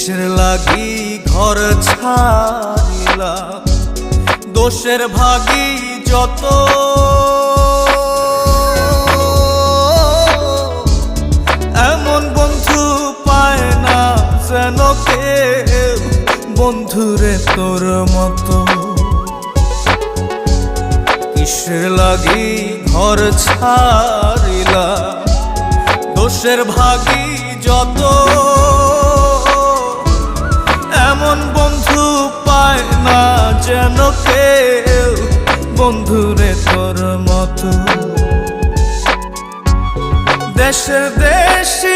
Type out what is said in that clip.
কিসের লাগি ঘর ছাড়িলাম, দোষের ভাগী যত, এমন বন্ধু পায় না যেন কেউ, বন্ধুরে তোর মতো। কিসের লাগি ঘর ছাড়িলাম, দোষের ভাগী যত, এমন বন্ধু পায় না যেন কেউ, বন্ধুরে তোর মতো। দেশে দেশি